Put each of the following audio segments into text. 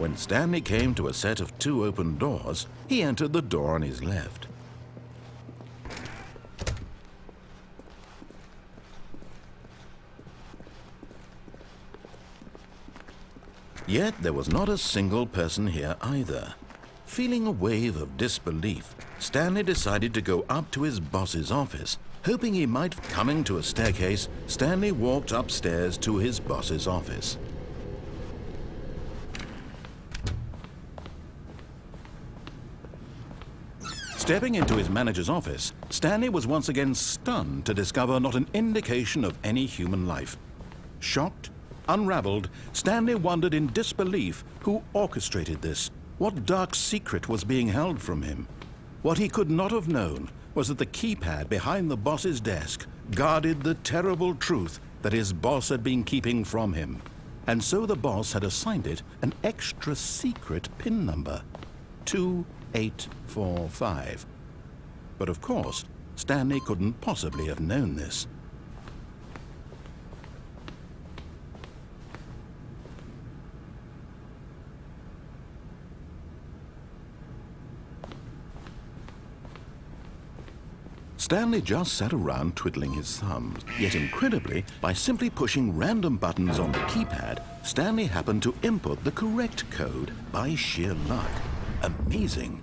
When Stanley came to a set of 2 open doors, he entered the door on his left. Yet there was not a single person here either. Feeling a wave of disbelief, Stanley decided to go up to his boss's office. Hoping he might, coming to a staircase, Stanley walked upstairs to his boss's office. Stepping into his manager's office, Stanley was once again stunned to discover not an indication of any human life. Shocked, unraveled, Stanley wondered in disbelief who orchestrated this. What dark secret was being held from him? What he could not have known was that the keypad behind the boss's desk guarded the terrible truth that his boss had been keeping from him. And so the boss had assigned it an extra secret PIN number, 2845. But of course, Stanley couldn't possibly have known this. Stanley just sat around twiddling his thumbs. Yet incredibly, by simply pushing random buttons on the keypad, Stanley happened to input the correct code by sheer luck. Amazing.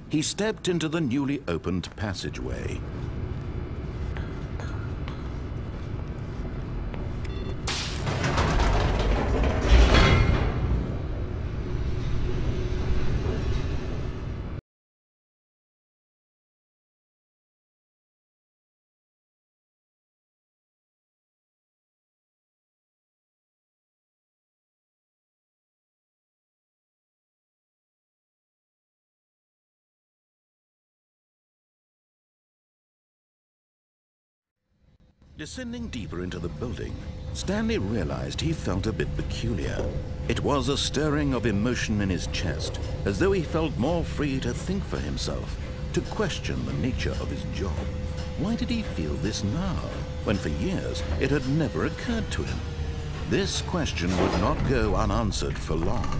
He stepped into the newly opened passageway. Descending deeper into the building, Stanley realized he felt a bit peculiar. It was a stirring of emotion in his chest, as though he felt more free to think for himself, to question the nature of his job. Why did he feel this now, when for years it had never occurred to him? This question would not go unanswered for long.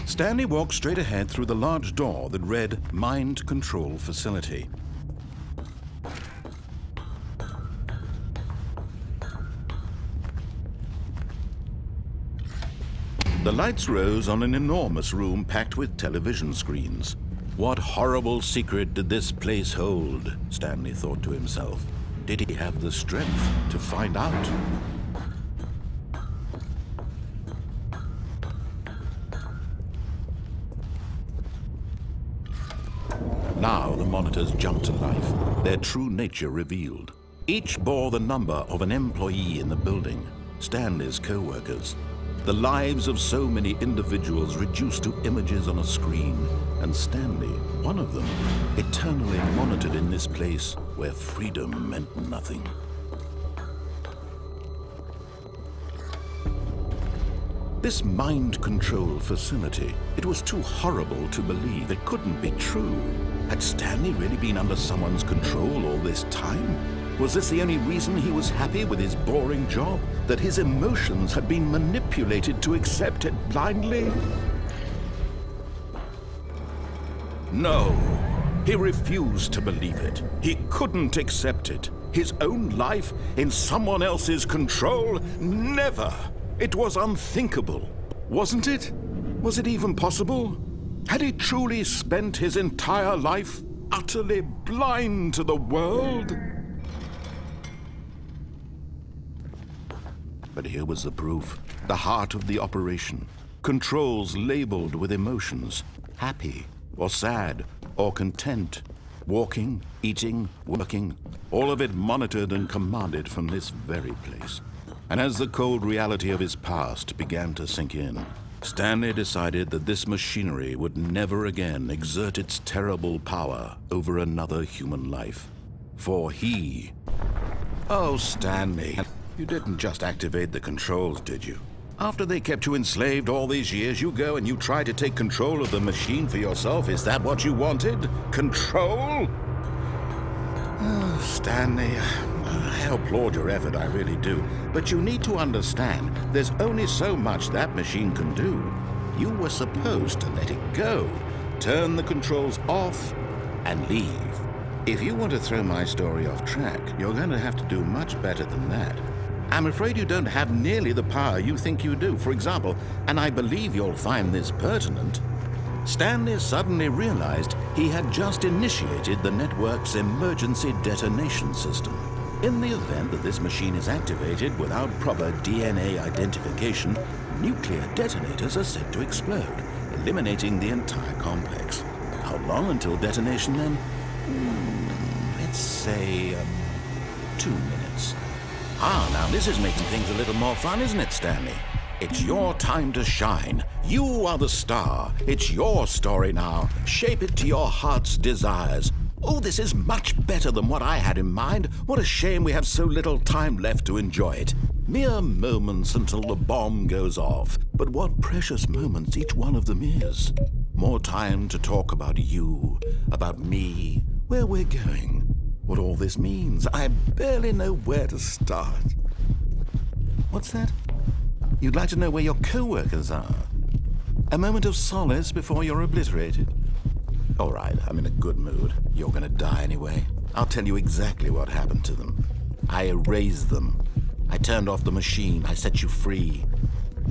Stanley walked straight ahead through the large door that read Mind Control Facility. The lights rose on an enormous room packed with television screens. What horrible secret did this place hold? Stanley thought to himself. Did he have the strength to find out? Now the monitors jumped to life, their true nature revealed. Each bore the number of an employee in the building, Stanley's co-workers. The lives of so many individuals reduced to images on a screen, and Stanley, one of them, eternally monitored in this place where freedom meant nothing. This mind control facility, it was too horrible to believe. It couldn't be true. Had Stanley really been under someone's control all this time? Was this the only reason he was happy with his boring job? That his emotions had been manipulated to accept it blindly? No, he refused to believe it. He couldn't accept it. His own life in someone else's control? Never! It was unthinkable, wasn't it? Was it even possible? Had he truly spent his entire life utterly blind to the world? But here was the proof, the heart of the operation. Controls labeled with emotions, happy or sad or content, walking, eating, working, all of it monitored and commanded from this very place. And as the cold reality of his past began to sink in, Stanley decided that this machinery would never again exert its terrible power over another human life. For he... Oh, Stanley, you didn't just activate the controls, did you? After they kept you enslaved all these years, you go and you try to take control of the machine for yourself. Is that what you wanted? Control? Oh, Stanley, I applaud your effort, I really do. But you need to understand, there's only so much that machine can do. You were supposed to let it go, turn the controls off, and leave. If you want to throw my story off track, you're going to have to do much better than that. I'm afraid you don't have nearly the power you think you do. For example, and I believe you'll find this pertinent, Stanley suddenly realized he had just initiated the network's emergency detonation system. In the event that this machine is activated without proper DNA identification, nuclear detonators are set to explode, eliminating the entire complex. How long until detonation then? Let's say 2 minutes. Now this is making things a little more fun, isn't it, Stanley? It's your time to shine. You are the star. It's your story now. Shape it to your heart's desires. Oh, this is much better than what I had in mind. What a shame we have so little time left to enjoy it. Mere moments until the bomb goes off. But what precious moments each one of them is. More time to talk about you, about me, where we're going, what all this means. I barely know where to start. What's that? You'd like to know where your co-workers are? A moment of solace before you're obliterated? All right, I'm in a good mood. You're gonna die anyway. I'll tell you exactly what happened to them. I erased them. I turned off the machine. I set you free.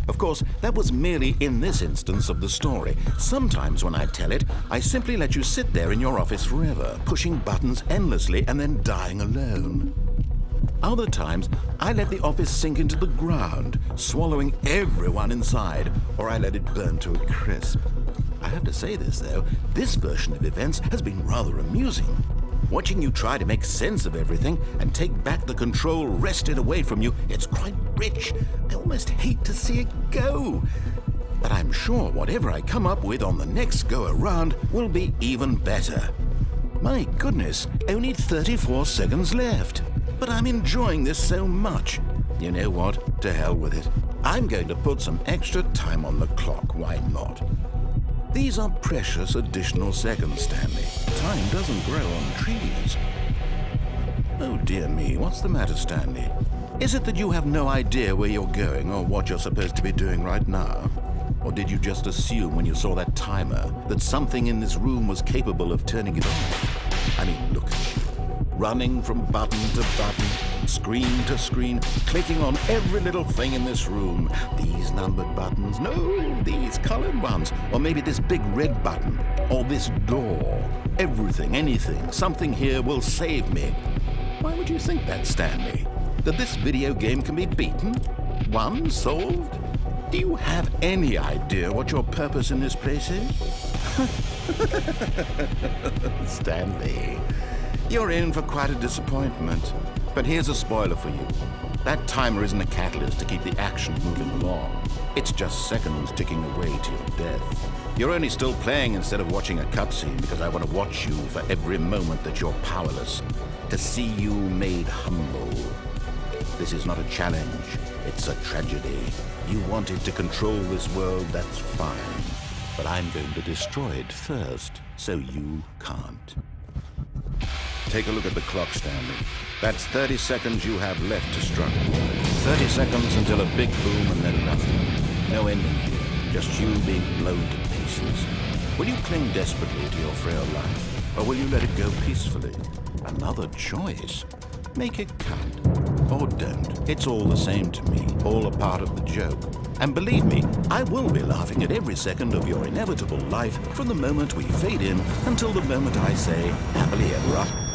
Of course, that was merely in this instance of the story. Sometimes when I tell it, I simply let you sit there in your office forever, pushing buttons endlessly and then dying alone. Other times, I let the office sink into the ground, swallowing everyone inside, or I let it burn to a crisp. I have to say this, though, this version of events has been rather amusing. Watching you try to make sense of everything and take back the control wrested away from you, it's quite rich. I almost hate to see it go. But I'm sure whatever I come up with on the next go-around will be even better. My goodness, only 34 seconds left. But I'm enjoying this so much. You know what? To hell with it. I'm going to put some extra time on the clock. Why not? These are precious additional seconds, Stanley. Time doesn't grow on trees. Oh dear me, what's the matter, Stanley? Is it that you have no idea where you're going or what you're supposed to be doing right now? Or did you just assume when you saw that timer that something in this room was capable of turning it off? I mean, look at you. Running from button to button, screen to screen, clicking on every little thing in this room. These numbered buttons, no, these colored ones. Or maybe this big red button, or this door. Everything, anything, something here will save me. Why would you think that, Stanley? That this video game can be beaten? Won? Solved? Do you have any idea what your purpose in this place is? Stanley. You're in for quite a disappointment. But here's a spoiler for you. That timer isn't a catalyst to keep the action moving along. It's just seconds ticking away to your death. You're only still playing instead of watching a cutscene because I want to watch you for every moment that you're powerless. To see you made humble. This is not a challenge. It's a tragedy. You wanted to control this world, that's fine. But I'm going to destroy it first, so you can't. Take a look at the clock, Stanley. That's 30 seconds you have left to struggle. 30 seconds until a big boom and then nothing. No ending here, just you being blown to pieces. Will you cling desperately to your frail life, or will you let it go peacefully? Another choice. Make it count. Or don't. It's all the same to me, all a part of the joke. And believe me, I will be laughing at every second of your inevitable life from the moment we fade in until the moment I say, happily ever after.